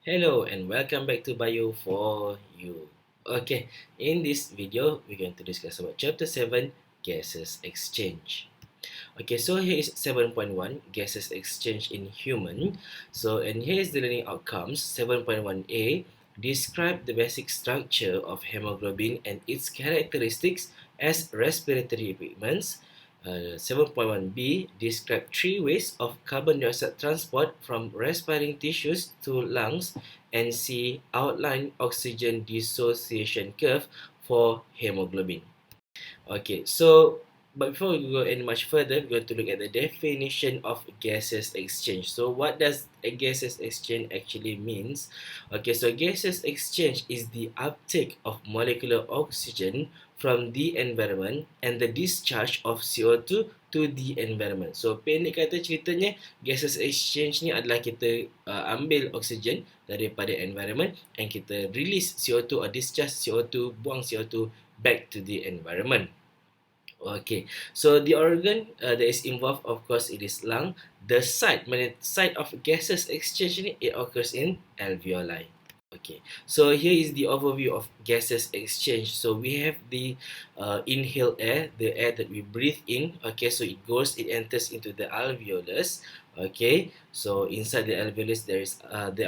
Hello and welcome back to Bio4YOU. Okay, in this video, we're going to discuss about Chapter 7, Gases Exchange. Okay, so here is 7.1, Gases Exchange in Human. So, and here is the learning outcomes. 7.1a, describe the basic structure of hemoglobin and its characteristics as respiratory pigments. 7.1b, describe three ways of carbon dioxide transport from respiring tissues to lungs, and C, outline oxygen dissociation curve for hemoglobin. Okay, so but before we go any much further, we're going to look at the definition of gaseous exchange. So what does a gaseous exchange actually means? Okay, so gaseous exchange is the uptake of molecular oxygen from the environment and the discharge of CO2 to the environment. So pendek kata ceritanya, gaseous exchange ni adalah kita ambil oksigen daripada environment and kita release CO2 or discharge CO2, buang CO2 back to the environment. Okay, so the organ that is involved, of course, it is lung. The site of gaseous exchange ni, it occurs in alveoli. Okay, so here is the overview of gaseous exchange. So we have the inhaled air, the air that we breathe in. Okay, so it enters into the alveolus. Okay, so inside the alveolus there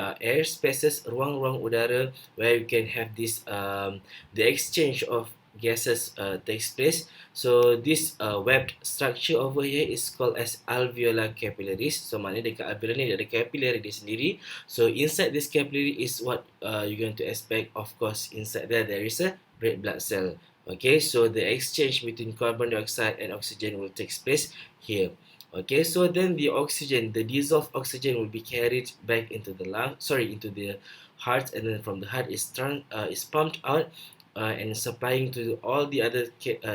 are air spaces, ruang-ruang udara, where you can have this the exchange of gases takes place. So this webbed structure over here is called as alveolar capillaries. So maknanya dekat alveolar ni ada capillary dia sendiri. So inside this capillary is what you're going to expect. Of course, inside there is a red blood cell. Okay, so the exchange between carbon dioxide and oxygen will take place here. Okay, so then the oxygen, the dissolved oxygen will be carried back into the into the heart, and then from the heart is pumped out and supplying to all the other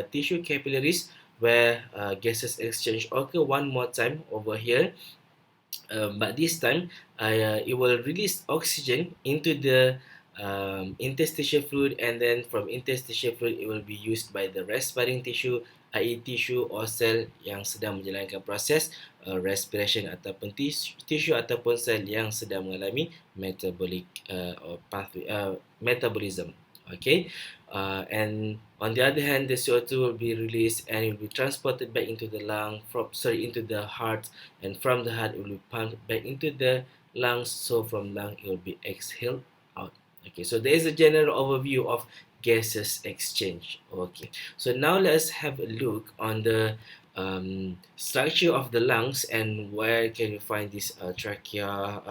tissue capillaries where gases exchange occur one more time over here. But this time it will release oxygen into the interstitial fluid, and then from interstitial fluid it will be used by the respiring tissue, i.e. tissue or cell yang sedang menjalankan proses respiration, ataupun tissue ataupun sel yang sedang mengalami metabolic or pathway metabolism. Okay, and on the other hand, the CO2 will be released and it will be transported back into the into the heart, and from the heart it will be pumped back into the lungs. So from lung it will be exhaled out. Okay, so there is a general overview of gases exchange. Okay, so now let's have a look on the structure of the lungs and where can you find this trachea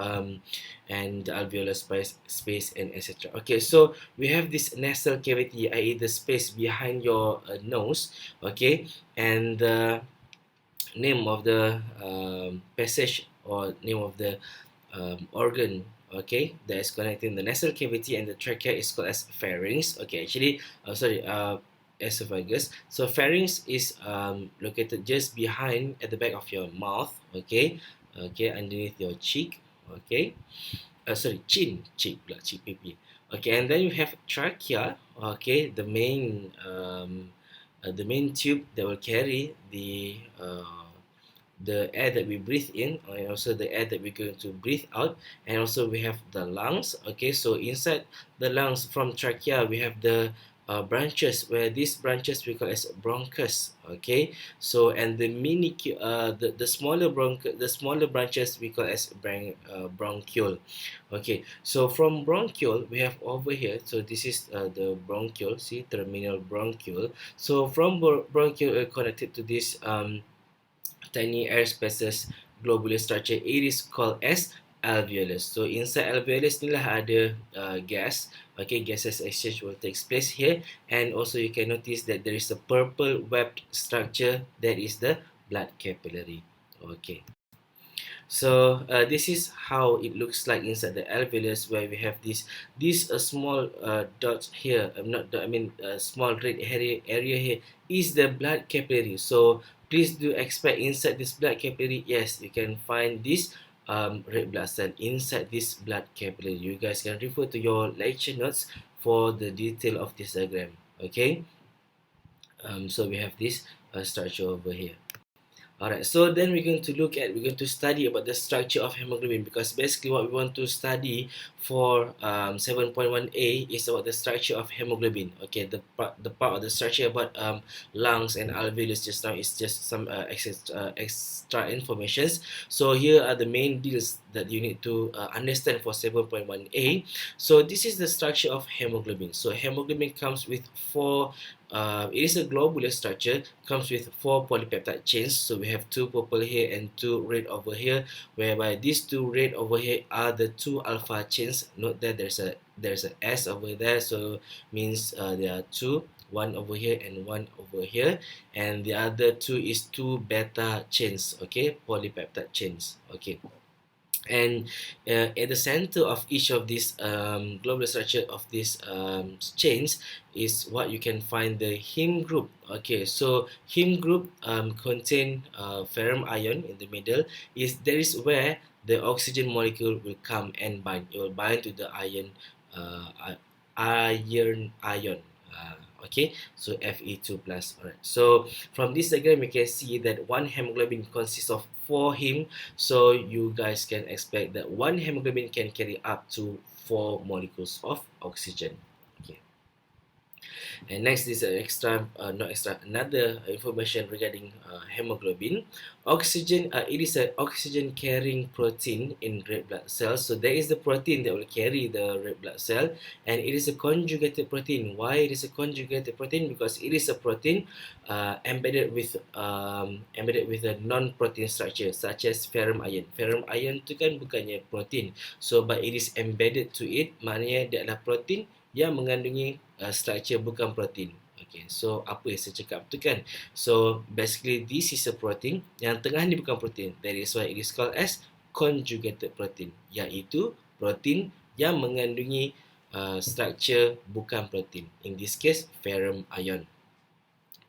and the alveolar space and etc. Okay, so we have this nasal cavity, i.e. the space behind your nose. Okay, and the name of the passage or name of the organ, okay, that is connecting the nasal cavity and the trachea is called as pharynx. Okay, actually esophagus. So pharynx is located just behind at the back of your mouth. Okay, underneath your cheek. Okay, cheek pipi. Okay, and then you have trachea. Okay, the main tube that will carry the air that we breathe in, and also the air that we're going to breathe out. And also we have the lungs. Okay, so inside the lungs from trachea we have the branches, where these branches we call as bronchus. Okay, so and the smaller branches we call as bronchiole. Okay, so from bronchiole we have over here, so this is the bronchiole, see, terminal bronchiole. So from bronchiole connected to this tiny air spaces globular structure, it is called as alveolus. So inside alveolus ni lah ada gas. Okay, gases exchange will take place here, and also you can notice that there is a purple webbed structure, that is the blood capillary. Okay, so this is how it looks like inside the alveolus, where we have this small dots here. Small red area here is the blood capillary. So please do expect inside this blood capillary, yes, you can find this red blood cell inside this blood capillary. You guys can refer to your lecture notes for the detail of this diagram. Okay, so we have this structure over here. Alright, so then we're going to study about the structure of hemoglobin, because basically what we want to study for 7.1a is about the structure of hemoglobin. Okay, the part of the structure about lungs and alveolus just now is just some extra informations. So here are the main deals that you need to understand for 7.1a. So this is the structure of hemoglobin. So hemoglobin comes with four. It is a globular structure, comes with 4 polypeptide chains. So we have 2 purple here and 2 red over here, whereby these 2 red over here are the 2 alpha chains. Note that there's a S over there, so means there are 2, one over here and one over here, and the other 2 is 2 beta chains, okay, polypeptide chains, okay. And at the center of each of these globular structure of these chains is what you can find the heme group. Okay, so heme group contain ferrum ion in the middle. There is where the oxygen molecule will come and bind. It will bind to the iron ion. Okay, so Fe2 plus. Alright, so from this diagram you can see that one hemoglobin consists of 4 heme. So you guys can expect that one hemoglobin can carry up to 4 molecules of oxygen. Okay. And next is another information regarding hemoglobin. Oxygen, it is an oxygen carrying protein in red blood cells. So there is the protein that will carry the red blood cell, and it is a conjugated protein. Why it is a conjugated protein? Because it is a protein embedded with a non-protein structure, such as ferrum ion. Ferrum ion tu kan bukannya protein, so but it is embedded to it, maknanya dia adalah protein yang mengandungi structure bukan protein. Okay, so apa yang saya cakap tu kan? So basically this is a protein, yang tengah ni bukan protein. That is why it is called as conjugated protein, iaitu protein yang mengandungi structure bukan protein. In this case, ferrum ion.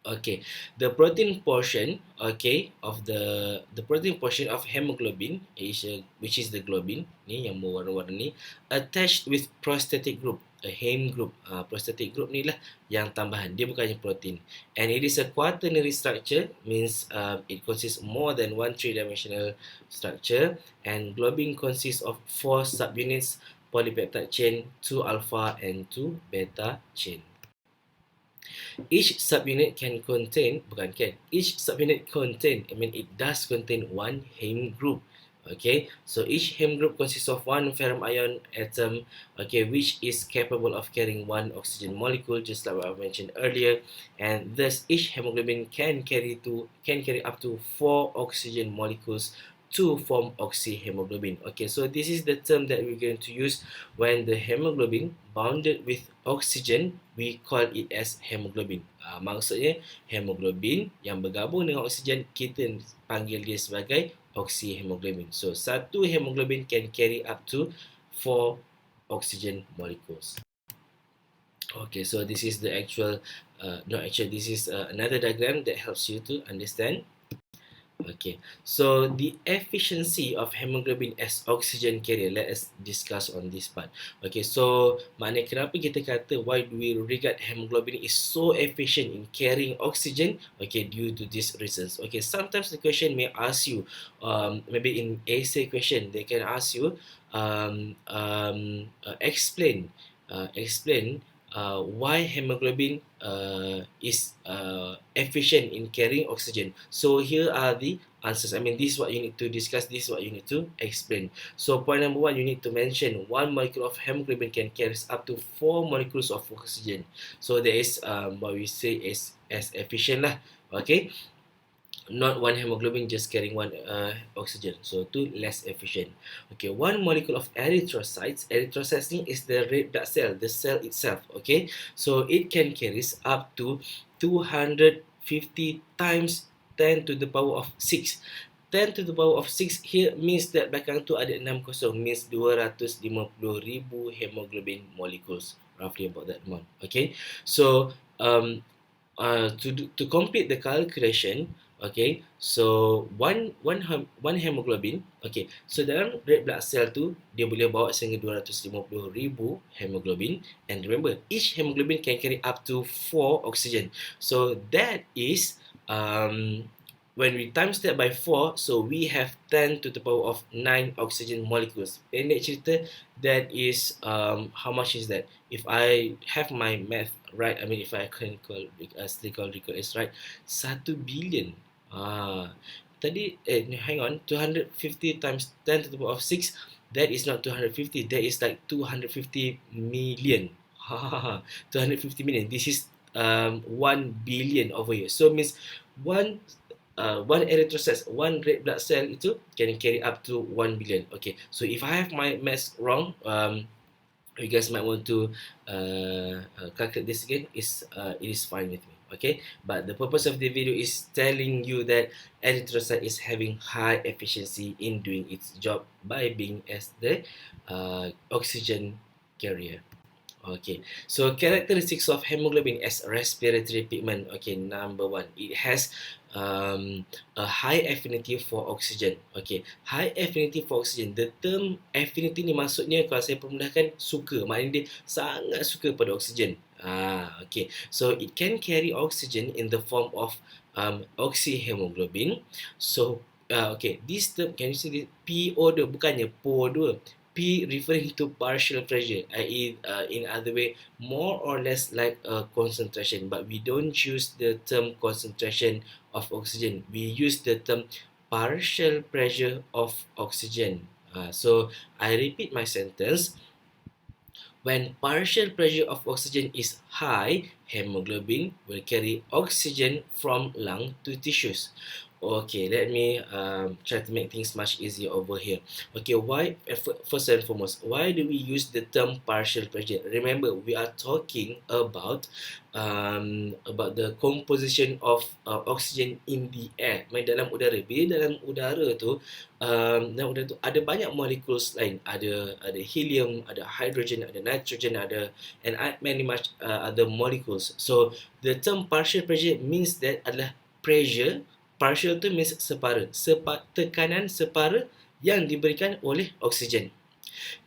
Okay, the protein portion, okay, of the protein portion of hemoglobin is which is the globin ni yang berwarna-warna ni, attached with prosthetic group, a heme group. Prosthetic group ni lah yang tambahan, dia bukannya protein, and it is a quaternary structure, means it consists more than one three-dimensional structure, and globin consists of 4 subunits, polypeptide chain, 2 alpha and 2 beta chain. Each subunit it does contain one heme group. Okay, so each heme group consists of one ferrum ion atom, okay, which is capable of carrying one oxygen molecule, just like what I mentioned earlier, and thus each hemoglobin can carry up to 4 oxygen molecules to form oxyhemoglobin. Okay, so this is the term that we're going to use when the hemoglobin bounded with oxygen, we call it as hemoglobin. Maksudnya hemoglobin yang bergabung dengan oksigen, kita panggil dia sebagai oxyhemoglobin. So satu hemoglobin can carry up to 4 oxygen molecules. Okay, so this is the actual this is another diagram that helps you to understand. Okay, so the efficiency of hemoglobin as oxygen carrier, let us discuss on this part. Okay, so maknanya kenapa kita kata, why do we regard hemoglobin is so efficient in carrying oxygen? Okay, due to these reasons. Okay, sometimes the question may ask you, maybe in essay question, they can ask you, explain why hemoglobin is efficient in carrying oxygen. So here are the answers. I mean, this is what you need to discuss, this is what you need to explain. So point number 1, you need to mention one molecule of hemoglobin can carry up to 4 molecules of oxygen. So there is what we say is as efficient lah. Okay, not one hemoglobin just carrying one oxygen, so 2 less efficient. Okay, one molecule of erythrocytes ni is the red blood cell, the cell itself. Okay, so it can carries up to 250 times 10 to the power of 6. 10 to the power of 6 here means that belakang tu ada 6 kosong, means 250,000 hemoglobin molecules, roughly about that amount. Okay, so to complete the calculation, okay, so one hemoglobin, okay, so dalam red blood cell tu dia boleh bawa sehingga 250,000 hemoglobin, and remember each hemoglobin can carry up to 4 oxygen, so that is 250 times 10 to the power of 6 times 10 to the power of 6 when we times that by 4, so we have 10 to the power of 9 oxygen molecules. Pendek cerita, that is, how much is that? If I have my math right, I mean, if I can recall is right, 1 billion. Tadi, hang on, 250 times 10 to the power of 6, that is not 250, that is like 250 million. 250 million. This is 1 billion over here. So means one one erythrocyte, one red blood cell itu can carry up to 1 billion. Okay, so if I have my math wrong, you guys might want to calculate this again. It is fine with me. Okay, but the purpose of the video is telling you that erythrocyte is having high efficiency in doing its job by being as the oxygen carrier. Okay, so characteristics of hemoglobin as a respiratory pigment. Okay, number one, it has a high affinity for oxygen. Okay, high affinity for oxygen. The term affinity ni maksudnya, kalau saya permudahkan, suka. Maknanya dia sangat suka pada oksigen. Okay, so it can carry oxygen in the form of oxyhemoglobin. So, okay, this term, can you see this? PO2, bukannya PO2. P referring to partial pressure, i.e. In other way, more or less like a concentration, but we don't use the term concentration of oxygen. We use the term partial pressure of oxygen. So I repeat my sentence. When partial pressure of oxygen is high, hemoglobin will carry oxygen from lung to tissues. Okay, let me try to make things much easier over here. Okay, why, first and foremost, why do we use the term partial pressure? Remember, we are talking about the composition of oxygen in the air, dalam udara. Bila dalam udara tu, ada banyak molecules lain. Ada helium, ada hydrogen, ada nitrogen, ada and many much other molecules. So the term partial pressure means that adalah pressure. Partial tu means separa, tekanan separa yang diberikan oleh oksigen.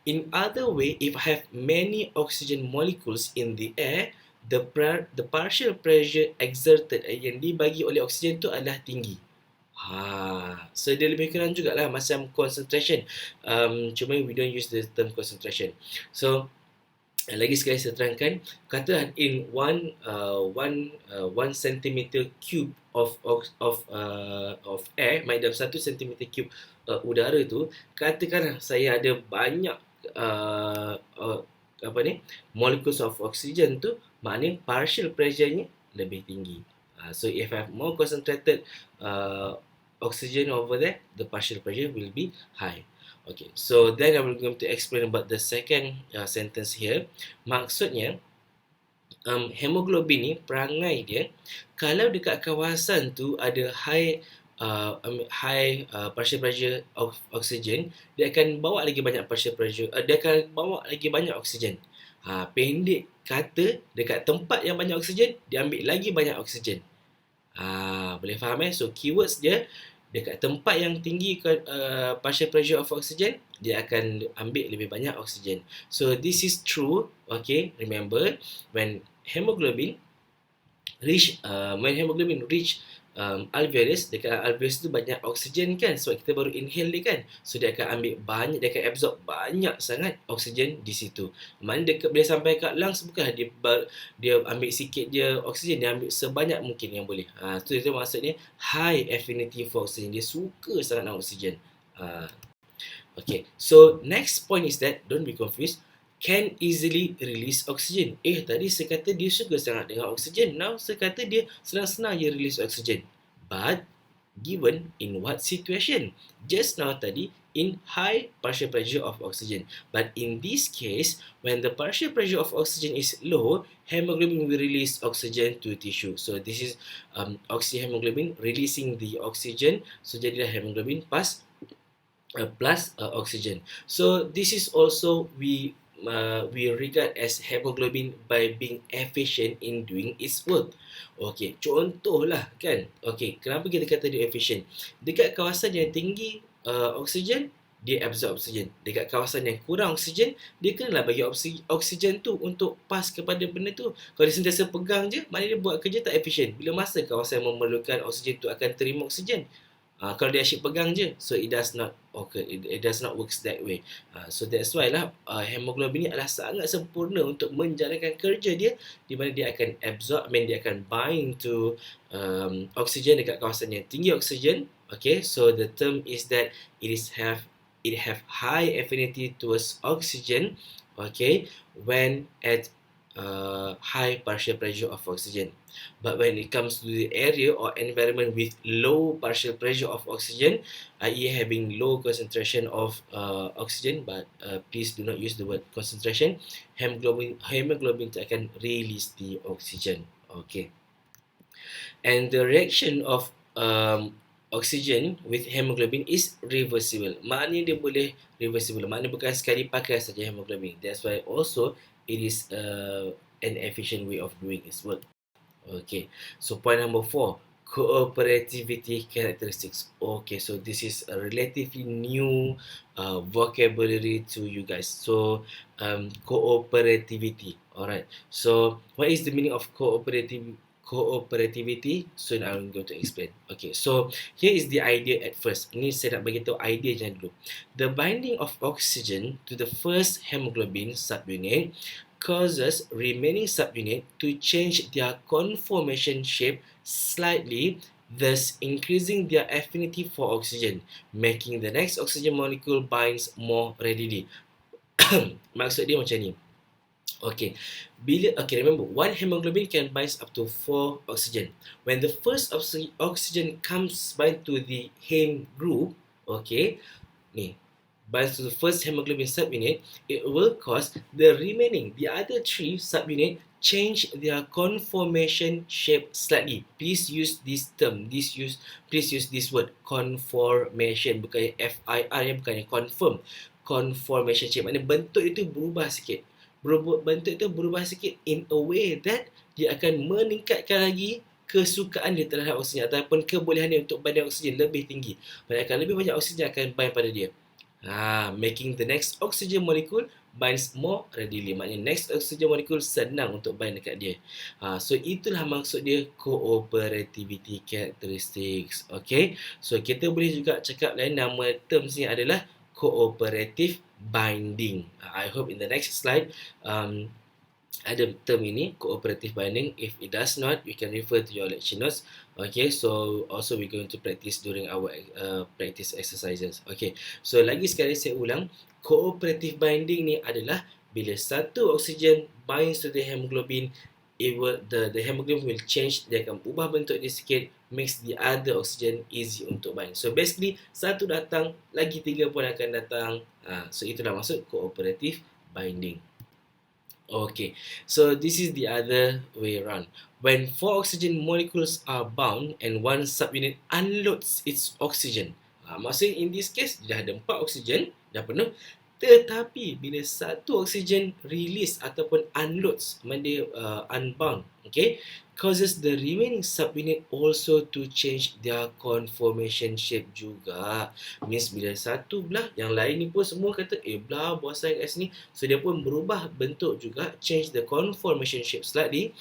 In other way, if I have many oxygen molecules in the air, the partial pressure exerted yang dibagi oleh oksigen tu adalah tinggi. So dia lebih kurang jugalah macam concentration. Cuma we don't use the term concentration. So lagi sekali saya terangkan, kata in 1 centimeter cube of air, dalam 1 centimeter cube udara tu, katakanlah saya ada banyak molecules of oxygen tu, maknanya partial pressure-nya lebih tinggi. So if I have more concentrated oxygen over there, the partial pressure will be high. Okay, so then I'm going to explain about the second sentence here. Maksudnya, hemoglobin ni, perangai dia, kalau dekat kawasan tu ada high partial pressure of oxygen, dia akan bawa lagi banyak partial pressure, dia akan bawa lagi banyak oksigen. Pendek kata, dekat tempat yang banyak oksigen, dia ambil lagi banyak oksigen. Boleh faham So keywords dia, dekat tempat yang tinggi partial pressure of oxygen, dia akan ambil lebih banyak oksigen. So this is true. Okay, remember when hemoglobin reach alveolus, dekat alveolus tu banyak oksigen kan, sebab kita baru inhale dia kan, so dia akan ambil banyak, dia akan absorb banyak sangat oksigen di situ. Mana bila sampai kat lungs, bukanlah dia ambil sikit dia oksigen, dia ambil sebanyak mungkin yang boleh. Itu maksudnya high affinity for oxygen, dia suka sangat dengan oksigen. Okay, so next point is that, don't be confused, can easily release oxygen. Tadi saya kata dia suka sangat dengan oxygen. Now saya kata dia senang-senang je release oxygen. But given in what situation? Just now tadi in high partial pressure of oxygen. But in this case, when the partial pressure of oxygen is low, hemoglobin will release oxygen to tissue. So this is oxyhemoglobin releasing the oxygen. So jadilah hemoglobin plus oxygen. So this is also we regard as hemoglobin by being efficient in doing its work. Okay, contohlah kan. Okay, kenapa kita kata dia efficient? Dekat kawasan yang tinggi oksigen, dia absorb oksigen. Dekat kawasan yang kurang oksigen, dia kenalah bagi oksigen tu untuk pas kepada benda tu. Kalau dia sentiasa pegang je, maknanya dia buat kerja tak efisien. Bila masa kawasan yang memerlukan oksigen tu akan terima oksigen? Kalau dia asyik pegang je, so it does not occur, it does not works that way. So that's why lah hemoglobin ni adalah sangat sempurna untuk menjalankan kerja dia, di mana dia akan absorb, dia akan bind to oksigen dekat kawasan yang tinggi oksigen. Okay, so the term is that it have high affinity towards oxygen. Okay, when at high partial pressure of oxygen. But when it comes to the area or environment with low partial pressure of oxygen, i.e. having low concentration of oxygen, but please do not use the word concentration, hemoglobin akan release the oxygen. Okay. And the reaction of oxygen with hemoglobin is reversible. Maknanya dia boleh reversible. Maknanya bukan sekali pakai saja hemoglobin. That's why also it is an efficient way of doing its work. Okay, so point number 4, cooperativity characteristics. Okay, so this is a relatively new vocabulary to you guys. So cooperativity. Alright, so what is the meaning of cooperativity? Soon I'm going to explain. Okay, so here is the idea at first. Ini saya nak bagi tahu idea je dulu. The binding of oxygen to the first hemoglobin subunit causes remaining subunit to change their conformation shape slightly, thus increasing their affinity for oxygen, making the next oxygen molecule binds more readily. Maksud dia macam ni. Okay, remember, one hemoglobin can bind up to 4 oxygen. When the first oxygen comes bind to the heme group, okay, binds to the first hemoglobin subunit, it will cause the other 3 subunit change their conformation shape slightly. Please use this term. Please use this word, conformation. Bukan FIR, bukannya confirm. Conformation shape. Maknanya bentuk itu berubah sikit. Bentuk itu berubah sikit in a way that dia akan meningkatkan lagi kesukaan dia terhadap oksigen ataupun kebolehan dia untuk banding oksigen lebih tinggi. Maksudnya akan lebih banyak oksigen akan bind pada dia. Making the next oxygen molecule binds more readily. Maknanya next oxygen molecule senang untuk bind dekat dia. So itulah maksud dia cooperativity characteristics. Okay, so kita boleh juga cakap lain, nama term ni adalah cooperative binding. I hope in the next slide ada term ini, cooperative binding. If it does not, you can refer to your lecture notes. Okay, so also we're going to practice during our practice exercises. Okay, so lagi sekali saya ulang, cooperative binding ni adalah bila satu oksigen binds to the hemoglobin, the hemoglobin will change, dia akan ubah bentuk dia sikit, makes the other oxygen easy untuk bind. So basically, satu datang, lagi 3 pun akan datang. So itulah maksud cooperative binding. Okay, so this is the other way around. When 4 oxygen molecules are bound and one subunit unloads its oxygen, maksudnya in this case, dah ada 4 oksigen, dah penuh. Tetapi bila satu oksigen release ataupun unloads, dia unbound, okay, causes the remaining subunit also to change their conformation shape juga. Means bila satu belah, yang lain ni pun semua kata belah buah sayang kat sini, so dia pun berubah bentuk juga, change the conformation shape slightly,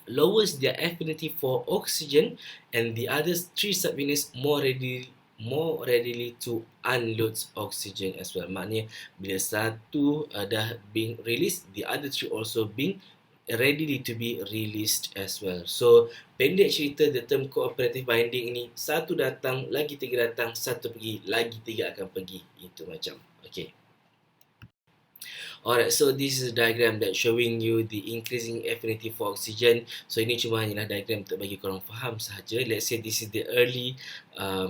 lowers their affinity for oxygen, and the other 3 subunits more readily to unload oxygen as well. Maknanya bila satu dah being released, the other 3 also being readily to be released as well. So pendek cerita, the term cooperative binding ni, satu datang, lagi 3 datang, satu pergi, lagi 3 akan pergi. Itu macam. Okay. Alright, so this is a diagram that showing you the increasing affinity for oxygen. So ini cuma hanyalah diagram untuk bagi korang faham sahaja. Let's say this is the early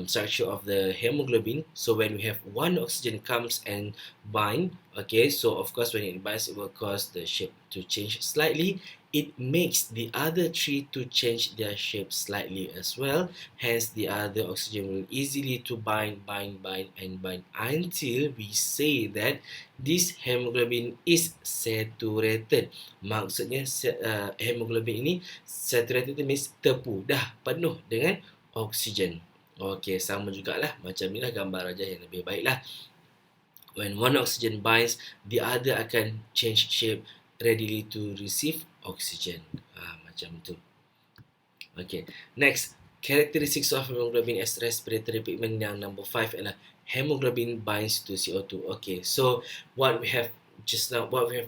structure of the hemoglobin. So when we have one oxygen comes and bind, okay, so of course when it binds, it will cause the shape to change slightly. It makes the other 3 to change their shape slightly as well. Hence, the other oxygen will easily to bind until we say that this hemoglobin is saturated. Maksudnya hemoglobin ini saturated means tepu, dah penuh dengan oksigen. Okey, sama jugalah macam inilah gambar aja yang lebih baiklah. When one oxygen binds, the other akan change shape readily to receive oxygen. Macam tu. Okay, next, characteristics of hemoglobin as respiratory pigment yang number 5 adalah hemoglobin binds to CO2. Okay, so what we have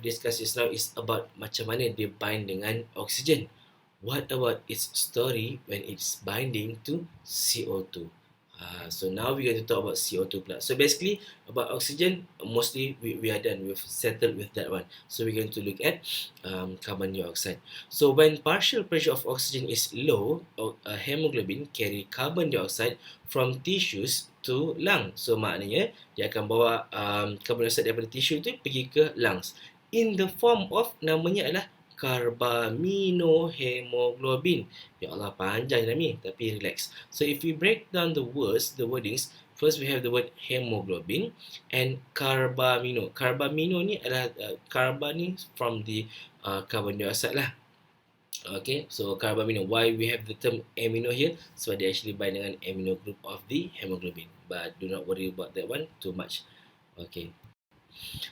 discussed just now is about macam mana dia bind dengan oxygen. What about its story when it's binding to CO2? So now we're going to talk about CO2 pula. So basically about oxygen, mostly we are done. We've settled with that one. So we're going to look at carbon dioxide. So when partial pressure of oxygen is low, hemoglobin carry carbon dioxide from tissues to lung. So maknanya dia akan bawa carbon dioxide daripada tisu tu pergi ke lungs in the form of, namanya adalah carbaminohaemoglobin. Ya Allah, panjang ni, tapi relax. So if we break down the wordings, first we have the word hemoglobin and carbamino. Carbamino ni adalah carbon ni from the carbon dioxide lah. Okay, so carbamino. Why we have the term amino here? So they actually bind dengan amino group of the hemoglobin. But do not worry about that one too much. Okay.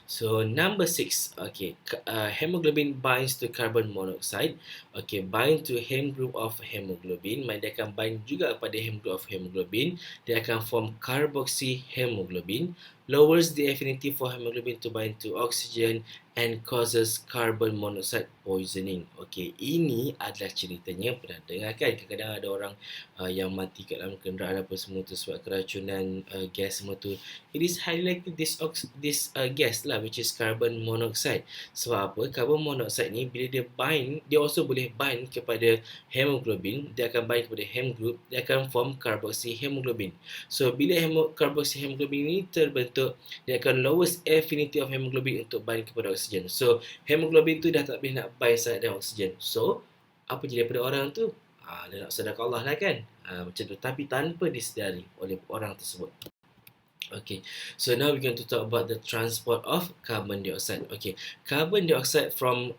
So number 6, okay, hemoglobin binds to carbon monoxide. Okay, bind to hem group of hemoglobin. Dia akan bind juga pada hem group of hemoglobin. Dia akan form carboxyhemoglobin, lowers the affinity for hemoglobin to bind to oxygen and causes carbon monoxide poisoning. Okay, ini adalah ceritanya pernah dengar kan? Kadang-kadang ada orang yang mati kat dalam kenderaan apa semua tu sebab keracunan gas semua tu. It is highly likely this gas lah, which is carbon monoxide. Sebab apa? Carbon monoxide ni bila dia bind, dia also boleh bind kepada hemoglobin. Dia akan bind kepada hem group, dia akan form carboxyhemoglobin. So bila carboxyhemoglobin ni terbentuk, dia akan lowers affinity of hemoglobin untuk bind kepada oksigen. So hemoglobin tu dah tak boleh nak bind sangat dengan oksigen. So apa jadi daripada orang tu? Dia nak sedekah Allah lah kan? Macam tu, tapi tanpa disedari oleh orang tersebut. Okay, so now we're going to talk about the transport of carbon dioxide. Okay, carbon dioxide from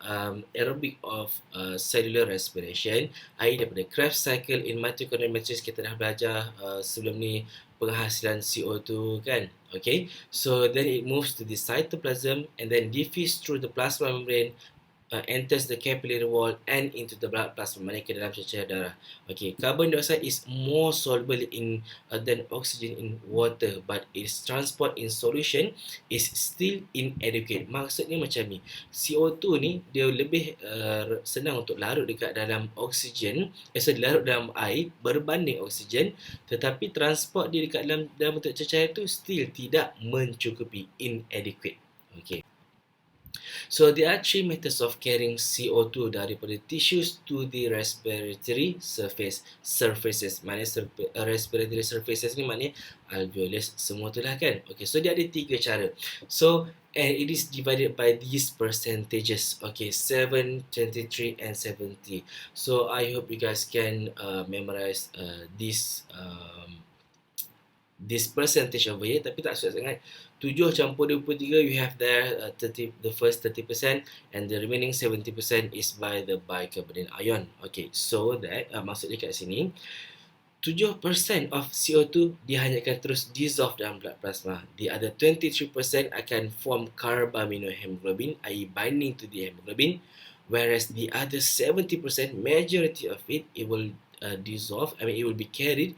aerobic of cellular respiration, air daripada Krebs cycle in mitochondrial matrix. Kita dah belajar sebelum ni penghasilan CO2 kan. Okay, so then it moves to the cytoplasm and then diffuse through the plasma membrane, enters the capillary wall and into the blood plasma, maknanya ke dalam cecair darah. Okay, carbon dioxide is more soluble in than oxygen in water, but its transport in solution is still inadequate. Maksudnya macam ni, CO2 ni dia lebih senang untuk larut dekat dalam oksigen, larut dalam air berbanding oksigen, tetapi transport dia dekat dalam bentuk cecair tu still tidak mencukupi, inadequate. Okay. So there are 3 methods of carrying CO2 daripada tissues to the respiratory surfaces. Maknanya respiratory surfaces ni maknanya alveolus semua tu lah kan. Okay, so dia ada 3 cara. So it is divided by these percentages. Okay, 7, 23 and 70. So I hope you guys can memorize this percentage over here, tapi tak susah sangat. 7 campur 23, you have there the first 30% and the remaining 70% is by the bicarbonate ion. Okay, so that maksudnya kat sini 7% of CO2 dia hanya akan terus dissolve dalam blood plasma. The other 23% akan form carbaminohaemoglobin, i.e. binding to the hemoglobin, whereas the other 70%, majority of it will dissolve, it will be carried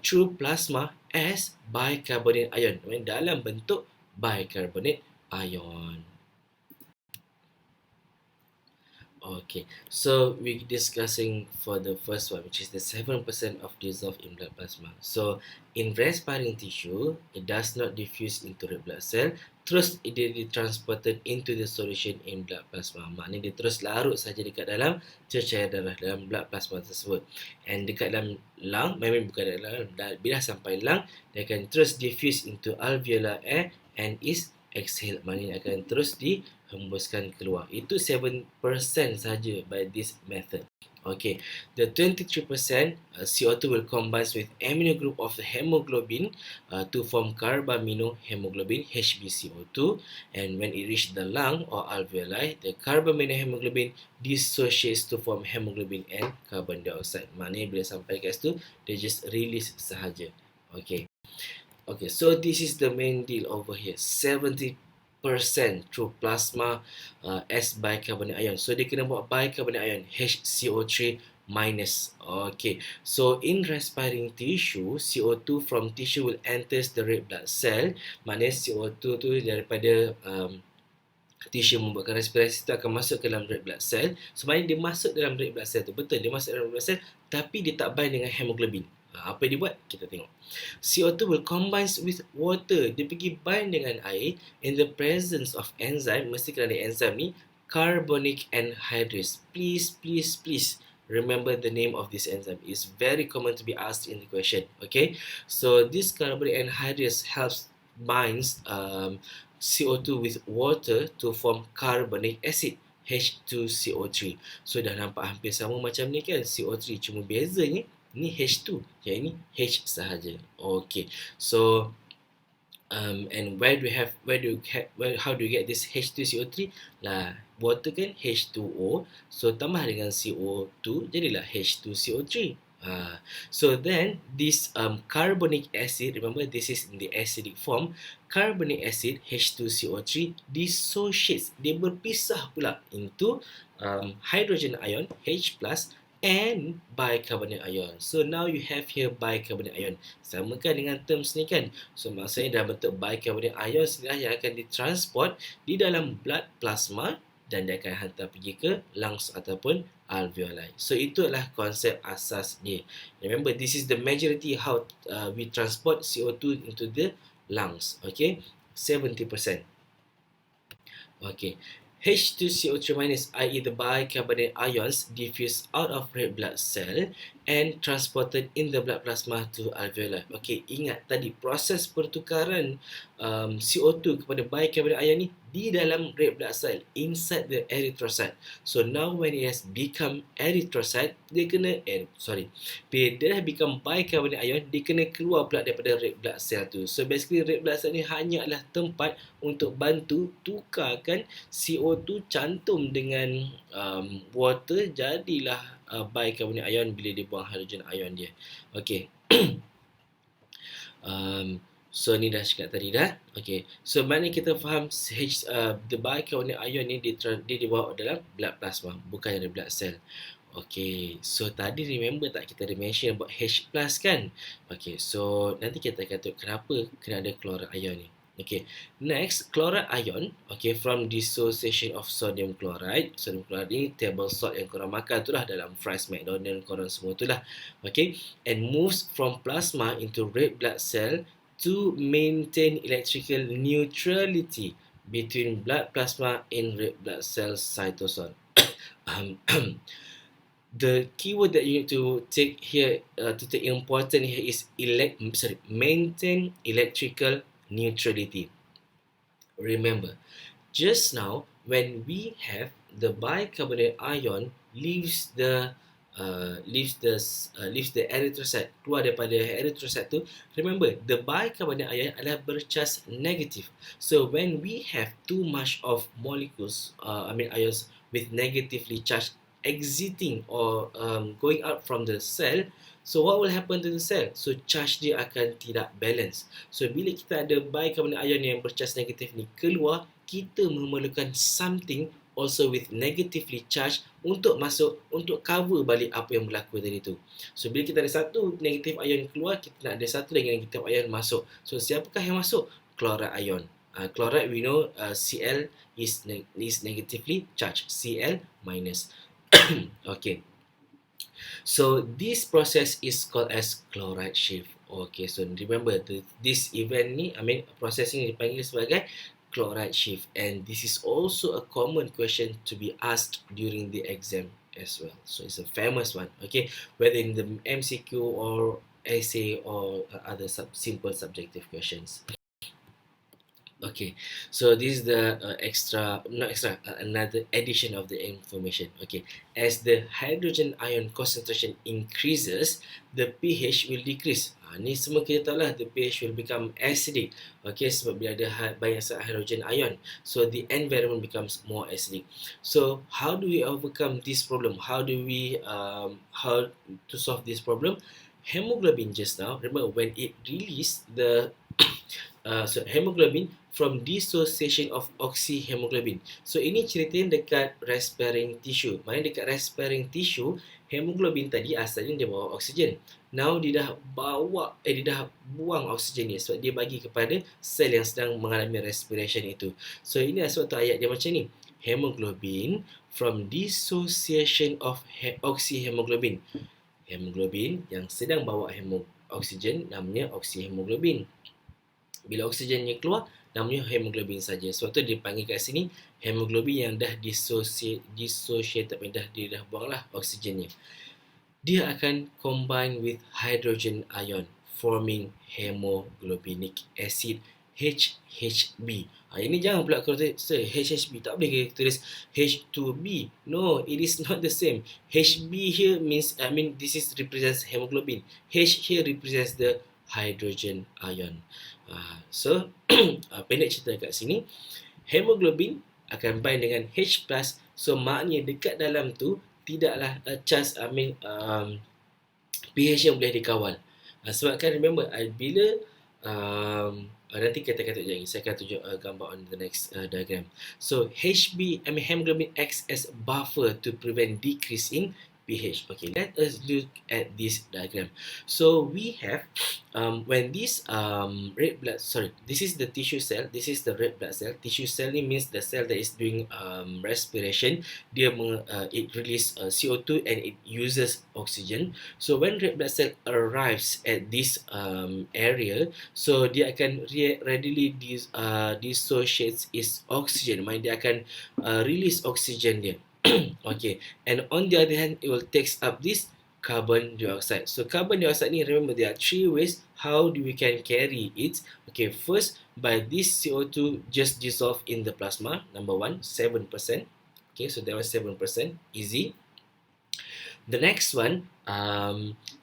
through plasma as bicarbonate ion, dalam bentuk bicarbonate ion. Okay, so we're discussing for the first one, which is the 7% of dissolved in blood plasma. So in respiring tissue, it does not diffuse into red blood cell, terus dia transported into the solution in blood plasma. Maknanya dia terus larut saja dekat dalam cecair darah, dalam blood plasma tersebut. And dekat dalam lung, bukan dalam, bila sampai lung, dia akan terus diffuse into alveolar air and is exhale, maknanya akan terus dihembuskan keluar. Itu 7% saja by this method. Okay, the 23% CO2 will combine with amino group of the hemoglobin to form carbaminohaemoglobin, HbCO2, and when it reaches the lung or alveoli, the carbaminohaemoglobin dissociates to form hemoglobin and carbon dioxide. Maknanya bila sampai kat situ, dia just release sahaja. Okay. Okay, so this is the main deal over here. 70% through plasma as bicarbonate ion. So dia kena buat bicarbonate ion HCO3 minus. Okay, so in respiring tissue, CO2 from tissue will enters the red blood cell. Maknanya CO2 tu daripada tissue membuatkan respirasi itu akan masuk ke dalam red blood cell. Sebenarnya dia masuk dalam red blood cell tu. Betul, dia masuk dalam red blood cell, tapi dia tak bind dengan hemoglobin. Apa yang dia buat? Kita tengok. CO2 will combine with water. Dia pergi bind dengan air in the presence of enzyme. Mesti kena ada enzyme ni. Carbonic anhydrase. Please, please, please remember the name of this enzyme. It's very common to be asked in the question. Okay, so this carbonic anhydrase helps binds CO2 with water to form carbonic acid H2CO3. So dah nampak hampir sama macam ni kan, CO3, cuma bezanya ni H2, yang ini H sahaja. Okay, so and how do you get this H2CO3 lah? Water kan H2O, so tambah dengan CO2 jadilah H2CO3. So then this carbonic acid, remember this is in the acidic form, carbonic acid H2CO3 dissociates, dia berpisah pula into hydrogen ion H plus and bicarbonate ion. So now you have here bicarbonate ion. Samakan dengan terms ni kan. So maksudnya dalam bentuk bicarbonate ion sendiri yang akan ditransport di dalam blood plasma dan dia akan hantar pergi ke lungs ataupun alveoli. So itu adalah konsep asas dia. Remember, this is the majority how we transport CO2 into the lungs. Okay, 70%. Okay, H2CO3 minus, i.e. the bicarbonate ions, diffuse out of red blood cell and transported in the blood plasma to alveoli. Okay, ingat tadi proses pertukaran CO2 kepada bicarbonate ion ni di dalam red blood cell, inside the erythrocyte. So now when it has become erythrocyte, dia kena, bila dia dah become bicarbonate ion, dia kena keluar pula daripada red blood cell tu. So basically red blood cell ni hanya adalah tempat untuk bantu tukarkan CO2 cantum dengan water, jadilah bicarbonate ion bila dia buang hydrogen ion dia. Okay. So ni dah cakap tadi dah. Okay, so mana kita faham the bicarbonate ion ni dia dibawa dalam blood plasma, bukan dari blood cell. Okay, so tadi remember tak kita ada mention about H plus kan? Okay, so nanti kita akan tengok kenapa kena ada chloride ion ni. Okay, next, chloride ion, okay, from dissociation of sodium chloride. Sodium chloride ni table salt yang korang makan tu lah, dalam fries McDonald korang semua tu lah. Okay, and moves from plasma into red blood cell to maintain electrical neutrality between blood plasma and red blood cell cytosol. The keyword that you need to take here, to take important here is maintain electrical neutrality. Remember, just now when we have the bicarbonate ion leaves the erythrocyte, keluar daripada erythrocyte tu, remember the bicarbonate ion adalah bercharge negative. So when we have too much of molecules, ions with negatively charged exiting or going out from the cell, so what will happen to the cell? So charge dia akan tidak balance. So bila kita ada bicarbonate ion yang bercharge negatif ni keluar, kita memerlukan something also with negatively charged untuk masuk, untuk cover balik apa yang berlaku tadi tu. So bila kita ada satu negatif ion keluar, kita nak ada satu lagi negatif ion masuk. So siapakah yang masuk? Chloride ion. Chloride we know Cl is negatively charged, Cl minus. Okay. So this process is called as chloride shift. Okay, so remember this event ni, processing dipanggil sebagai chloride shift, and this is also a common question to be asked during the exam as well. So it's a famous one. Okay, whether in the MCQ or essay or other simple subjective questions. Okay, so this is the another addition of the information. Okay, as the hydrogen ion concentration increases, the pH will decrease. Ni semua kita tahu lah, the pH will become acidic. Okay, sebab bila ada banyak hydrogen ion, so the environment becomes more acidic. So how do we overcome this problem? How to solve this problem? Hemoglobin just now, remember when it released the hemoglobin from dissociation of oxyhemoglobin. So ini ceritain dekat respiring tissue. Mana dekat respiring tissue, hemoglobin tadi asalnya dia bawa oksigen. Now dia dah dia dah buang oksigen ni sebab dia bagi kepada sel yang sedang mengalami respiration itu. So ini adalah suatu ayat dia macam ni. Hemoglobin from dissociation of oxyhemoglobin. Hemoglobin yang sedang bawa oksigen namanya oxyhemoglobin. Bila oksigennya keluar, namanya hemoglobin saja. Sebab tu dia panggil kat sini hemoglobin yang dah dissociated, dia dah buanglah oksigennya. Dia akan combine with hydrogen ion forming hemoglobinic acid HHB. Ini jangan pula kalau tulis HHB, tak boleh kita tulis H2B. No, it is not the same. HB here means, this is represents hemoglobin. H here represents the hydrogen ion. So pendek cerita kat sini, hemoglobin akan bind dengan H+, so maknanya dekat dalam tu tidaklah pH yang boleh dikawal. Sebab kan remember, bila nanti kita akan tunjuk lagi, saya akan tunjuk gambar on the next diagram. So hemoglobin acts as buffer to prevent decrease in pH. Okay, let us look at this diagram. So we have when this this is the tissue cell, this is the red blood cell. Tissue cell ni means the cell that is doing respiration. It release CO2 and it uses oxygen. So when red blood cell arrives at this area, so dia akan readily dissociates its oxygen. Maksudnya dia akan release oxygen dia. Okay, and on the other hand, it will takes up this carbon dioxide. So carbon dioxide ni, remember there are 3 ways how we can carry it. Okay, first, by this CO2 just dissolve in the plasma. Number 1, 7%. Okay, so that was 7%, easy. The next one,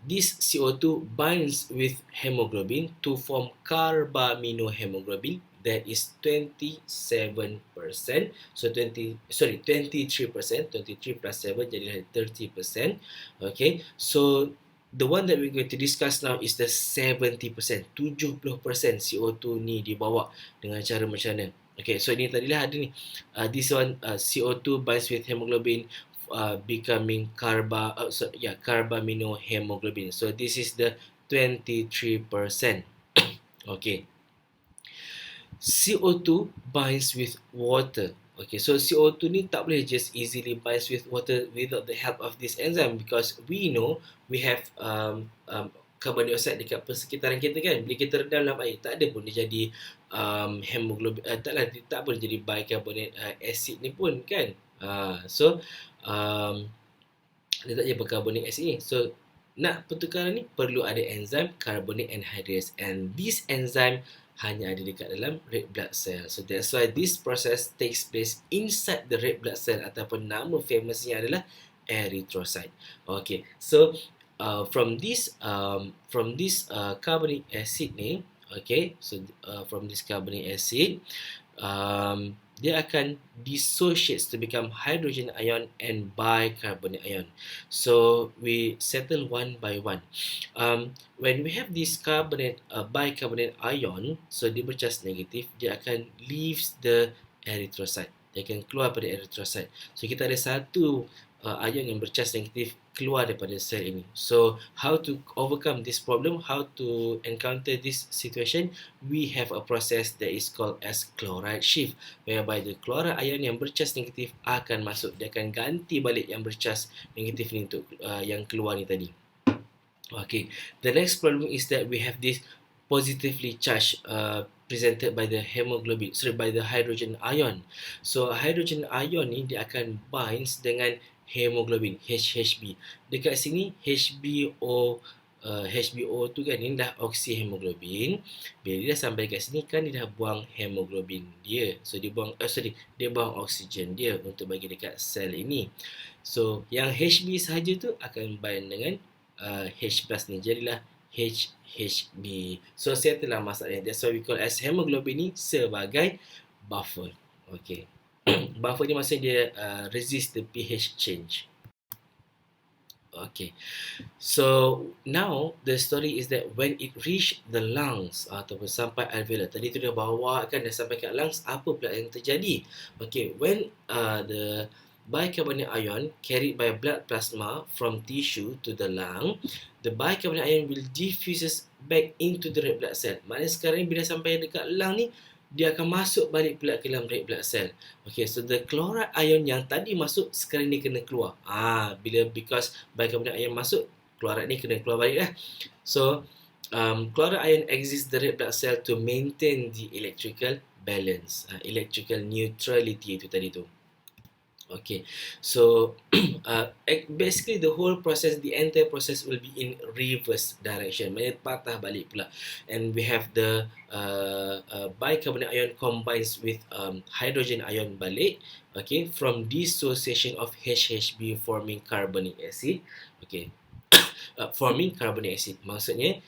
this CO2 binds with hemoglobin to form carbaminohaemoglobin. That is 27%. So 23%. 23 plus 7 jadi 30%. Okay. So the one that we're going to discuss now is the 70%. 70% CO2 ni dibawa dengan cara macam mana? Okay. So ini tadilah ada ni. This one CO2 binds with hemoglobin, becoming carbaminohaemoglobin. So this is the 23%. Okay. CO2 binds with water. Okay, so CO2 ni tak boleh just easily binds with water without the help of this enzyme, because we know we have carbon dioxide dekat persekitaran kita kan. Bila kita rendam dalam air, tak ada pun dia jadi hemoglobin, tak boleh jadi bicarbonate acid ni pun kan. Dia tak jadi bicarbonate acid ni. So nak pertukaran ni perlu ada enzim carbonate anhydrase, and this enzyme hanya ada dekat dalam red blood cell. So that's why this process takes place inside the red blood cell, ataupun nama famousnya adalah erythrocyte. Okay, so from this carbonic acid ni, okay, so from this carbonic acid, dia akan dissociates to become hydrogen ion and bicarbonate ion. So we settle one by one. When we have this bicarbonate ion, so dia bercharge negatif, dia akan leaves the erythrocyte. Dia akan keluar pada erythrocyte. So kita ada satu ion yang bercharge negatif keluar daripada sel ini. So how to overcome this problem, how to encounter this situation, we have a process that is called as chloride shift, whereby the chloride ion yang bercharge negatif akan masuk, dia akan ganti balik yang bercharge negatif ni untuk yang keluar ni tadi. Okay, the next problem is that we have this positively charged presented by the by the hydrogen ion. So hydrogen ion ni dia akan binds dengan hemoglobin HHB. Dekat sini HBO tu kan, ini dah oxyhemoglobin. Bila dia dah sampai dekat sini kan, dia dah buang hemoglobin dia. So dia buang dia buang oksigen dia untuk bagi dekat sel ini. So yang HB sahaja tu akan bind dengan H+ ni, jadilah HHB. So setelah masalahnya, that's why we call as hemoglobin ni sebagai buffer. Okay. Buffer ni maksudnya dia resist the pH change. Okay, so now the story is that when it reach the lungs ataupun sampai alveolar, tadi tu dia bawa kan dah sampai ke lungs, apa pula yang terjadi? Okay, when the bicarbonate ion carried by blood plasma from tissue to the lung, the bicarbonate ion will diffuses back into the red blood cell. Maknanya sekarang ni bila sampai dekat lung ni, dia akan masuk balik pula ke dalam red blood cell. Okay, so the chloride ion yang tadi masuk, sekarang ni kena keluar. Because bicarbonate ion masuk, chloride ni kena keluar balik lah. So, chloride ion exits the red blood cell to maintain the electrical balance, electrical neutrality itu tadi tu. Okay, so basically the whole process, the entire process will be in reverse direction, maknanya patah balik pula. And we have the bicarbonate ion combines with hydrogen ion balik, okay, from dissociation of HHB forming carbonic acid. Okay, forming carbonic acid, maksudnya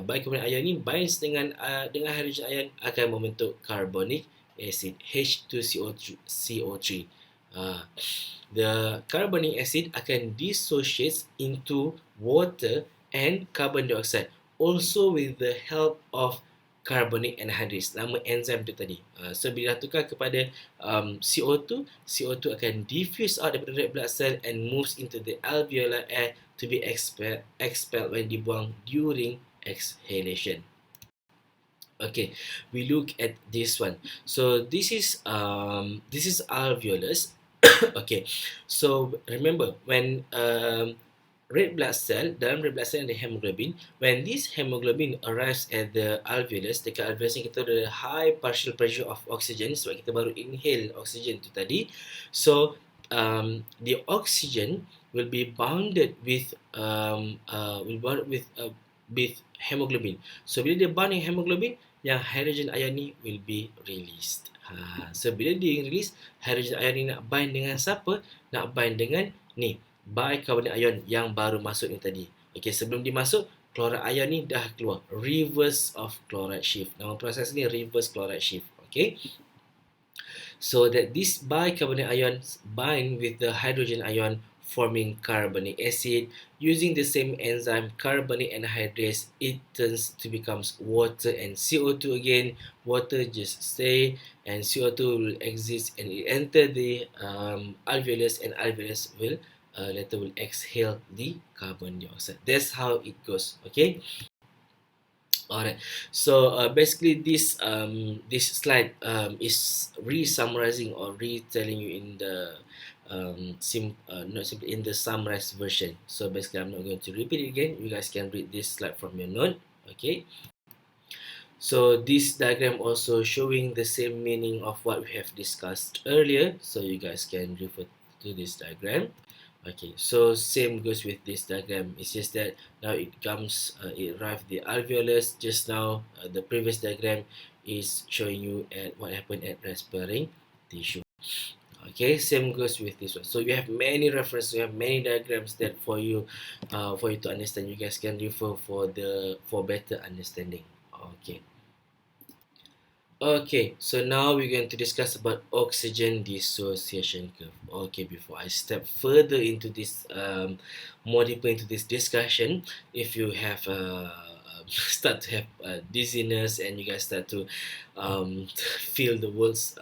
bicarbonate ion ni binds dengan hydrogen ion akan membentuk carbonic acid, H2CO3. The carbonic acid akan dissociate into water and carbon dioxide, also with the help of carbonic anhydrase, nama enzim tu tadi. So bila tukar kepada CO2, CO2 akan diffuse out daripada red blood cell and moves into the alveolar air to be expelled when dibuang during exhalation. Okay, we look at this one. So this is alveolus. Okay, so remember when red blood cell, dalam red blood cell ada hemoglobin. When this hemoglobin arrives at the alveolus, dekat alveolus ni kita ada high partial pressure of oxygen sebab kita baru inhale oxygen tu tadi. So the oxygen will be bounded with with hemoglobin. So bila dia bound dengan hemoglobin, yang hydrogen ion ni will be released. So bila dia release, hydrogen ion ni nak bind dengan siapa? Nak bind dengan ni, bicarbonate ion yang baru masuk ni tadi. Okay, sebelum dia masuk, chloride ion ni dah keluar. Reverse of chloride shift. Nama proses ni reverse chloride shift. Okay, so that this bicarbonate ion bind with the hydrogen ion forming carbonic acid. Using the same enzyme carbonate anhydrase, it turns to becomes water and CO2 again. Water just stay and CO2 will exist and it enter the alveolus, and alveolus will later will exhale the carbon dioxide. That's how it goes. Okay. Alright, so basically this slide is re-summarizing or retelling you in the not simply in the summarized version. So basically I'm not going to repeat it again. You guys can read this slide from your note. Okay, so this diagram also showing the same meaning of what we have discussed earlier, so you guys can refer to this diagram. Okay, so same goes with this diagram. It's just that now it comes, it arrived the alveolus. Just now, the previous diagram is showing you at what happened at respiring tissue. Okay, same goes with this one. So you have many references, you have many diagrams that for you to understand. You guys can refer for better understanding. Okay. Okay, so now we're going to discuss about oxygen dissociation curve. Okay, before I step further into this, more deeper into this discussion, if you have start to have dizziness and you guys start to feel the words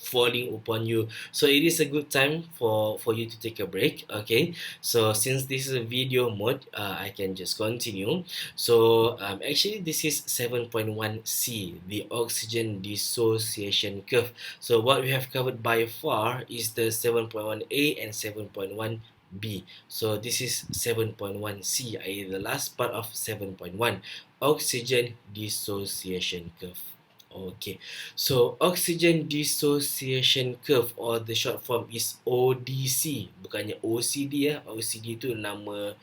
falling upon you, so it is a good time for you to take a break. Okay, so since this is a video mode, I can just continue. So actually this is 7.1c, the oxygen dissociation curve. So what we have covered by far is the 7.1a and 7.1b. So this is 7.1c, i.e. the last part of 7.1, oxygen dissociation curve. Okay, so oxygen dissociation curve, or the short form is ODC, bukannya OCD ya. OCD itu nama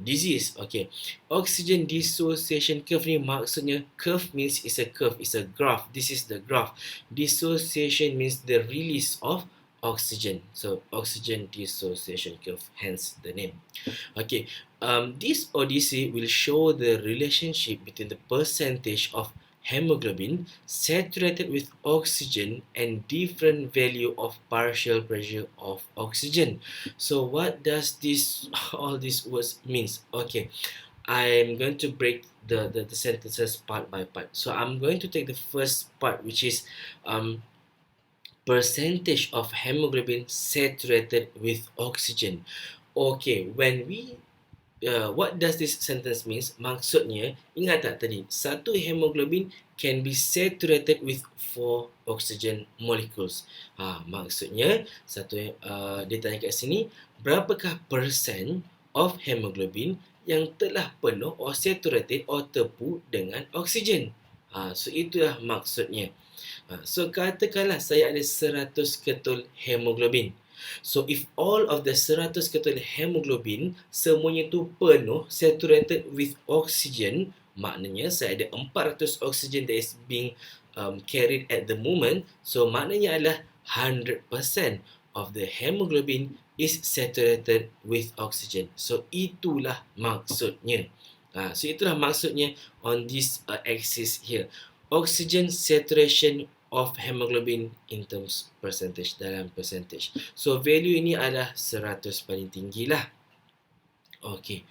disease. Okay, oxygen dissociation curve ni maksudnya, curve means is a curve, is a graph. This is the graph. Dissociation means the release of oxygen. So oxygen dissociation curve, hence the name. Okay, this ODC will show the relationship between the percentage of hemoglobin saturated with oxygen and different value of partial pressure of oxygen. So what does this all these words means? Okay, I'm going to break the sentences part by part. So I'm going to take the first part, which is percentage of hemoglobin saturated with oxygen. Okay, when we what does this sentence means? Maksudnya, ingat tak tadi, satu hemoglobin can be saturated with 4 oxygen molecules. Maksudnya, dia tanya kat sini, berapakah persen of hemoglobin yang telah penuh or saturated or terpu dengan oksigen? So itulah maksudnya. So katakanlah saya ada 100 ketul hemoglobin. So if all of the 100 ketul hemoglobin semuanya tu penuh saturated with oxygen, maknanya saya ada 400 oxygen that is being carried at the moment. So maknanya adalah 100% of the hemoglobin is saturated with oxygen. So itulah maksudnya. So itulah maksudnya on this axis here. Oxygen saturation of hemoglobin in terms percentage, dalam percentage. So value ini adalah 100 paling tinggi lah. Okay.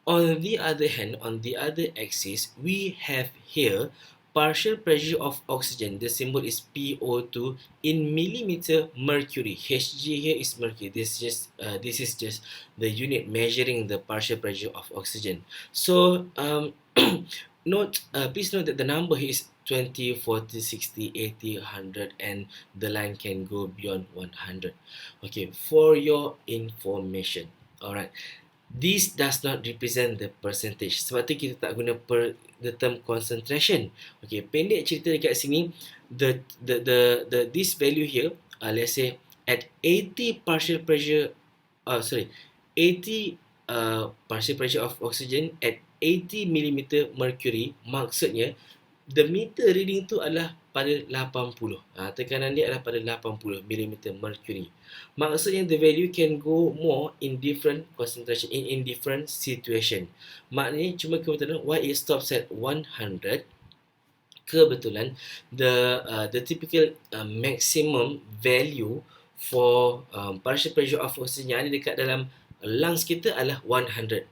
On the other hand, on the other axis, we have here partial pressure of oxygen. The symbol is PO2 in millimeter mercury. Hg here is mercury. This is just the unit measuring the partial pressure of oxygen. So please note that the number here is 20, 40, 60, 80, 100, and the line can go beyond 100. Okay, for your information. Alright. This does not represent the percentage. Sebab tu kita tak guna the term concentration. Okay, pendek cerita dekat sini, this value here, let's say at 80 partial pressure, 80 partial pressure of oxygen at 80 mm mercury, maksudnya the meter reading tu adalah pada 80. Tekanan dia adalah pada 80 mm mercury. Maksudnya the value can go more in different concentration, in different situation. Maknanya cuma kebetulan why it stops at 100, kebetulan the typical maximum value for partial pressure of oxygen yang ada dekat dalam lungs kita adalah 100.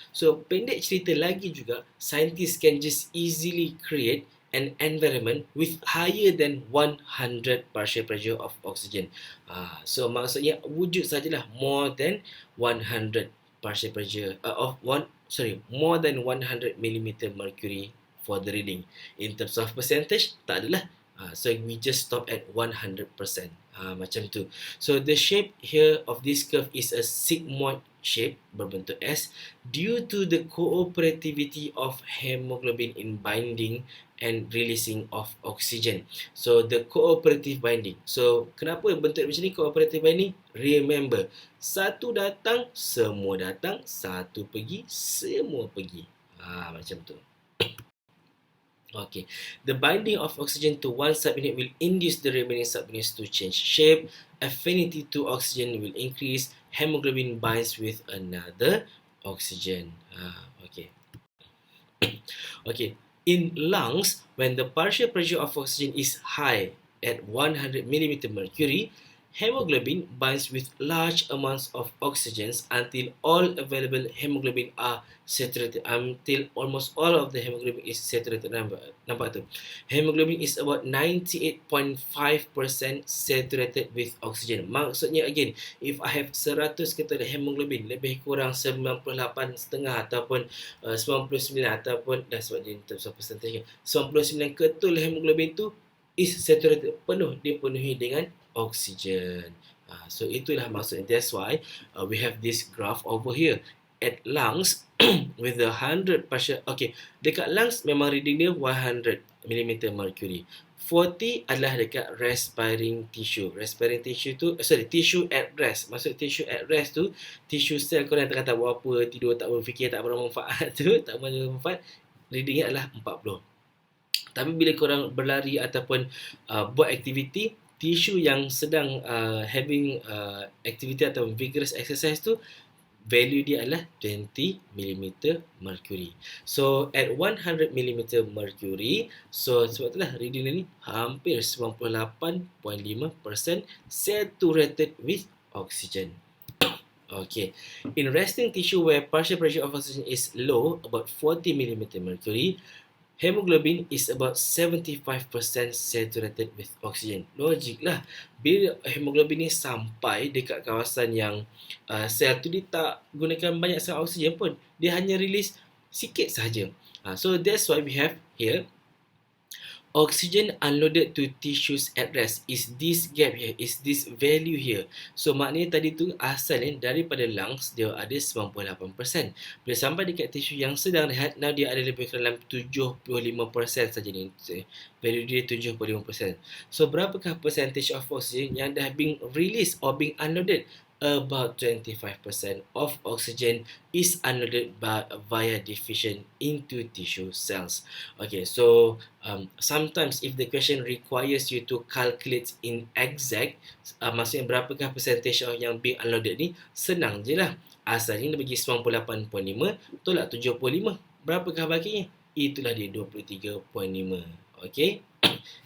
So pendek cerita lagi juga, scientists can just easily create an environment with higher than 100 partial pressure of oxygen. So maksudnya wujud sajalah more than 100 partial pressure more than 100 mm mercury for the reading. In terms of percentage, tak adalah. So we just stop at 100%. Macam tu. So the shape here of this curve is a sigmoid shape berbentuk S due to the cooperativity of hemoglobin in binding and releasing of oxygen. So the cooperative binding. So kenapa bentuk macam ni cooperative binding? Remember, satu datang, semua datang, satu pergi, semua pergi. Macam tu. Okay, the binding of oxygen to one subunit will induce the remaining subunits to change shape. Affinity to oxygen will increase. Hemoglobin binds with another oxygen. Okay. Okay, in lungs, when the partial pressure of oxygen is high at 100 mm mercury, hemoglobin binds with large amounts of oxygens until all available hemoglobin are saturated, until almost all of the hemoglobin is saturated. Nampak tu? Hemoglobin is about 98.5% saturated with oxygen. Maksudnya again, if I have 100 ketul hemoglobin, lebih kurang 98.5 ataupun 99 ataupun sebab dia in terms of percentage, 99 ketul hemoglobin tu is saturated, penuh, dipenuhi dengan oxygen. So itulah maksudnya. That's why we have this graph over here. At lungs, with the 100 partial, okay, dekat lungs memang reading dia 100 mm mercury. 40 adalah dekat respiring tissue. Respiring tissue tu, tissue at rest. Maksud tissue at rest tu, tissue cell korang tengah tak buat apa, tidur tak berfikir, tak bermanfaat tu, tak bermanfaat, readingnya adalah 40. Tapi bila korang berlari ataupun buat aktiviti, tisu yang sedang having activity atau vigorous exercise tu, value dia adalah 20 mm mercury. So at 100 mm mercury, so sebab itulah reading ni hampir 98.5% saturated with oxygen. Okay, in resting tissue where partial pressure of oxygen is low, about 40 mm mercury, hemoglobin is about 75% saturated with oxygen. Logik lah. Bila hemoglobin ni sampai dekat kawasan yang sel tu dia tak gunakan banyak sangat oksigen pun, dia hanya release sikit sahaja. So that's why we have here oxygen unloaded to tissues at rest is this gap here, is this value here. So maknanya tadi tu asalnya daripada lungs dia ada 98%. Bila sampai dekat tisu yang sedang rehat, now dia ada lebih kurang dalam 75% saja ni. Value dia 75%. So berapakah percentage of oxygen yang dah being released or being unloaded? About 25% of oxygen is unloaded via diffusion into tissue cells. Okay, so sometimes if the question requires you to calculate in exact, maksudnya berapakah percentage of yang being unloaded ni, senang je lah. Asalnya dia bagi 98.5, tolak 75. Berapakah baginya? Itulah dia 23.5. Okay,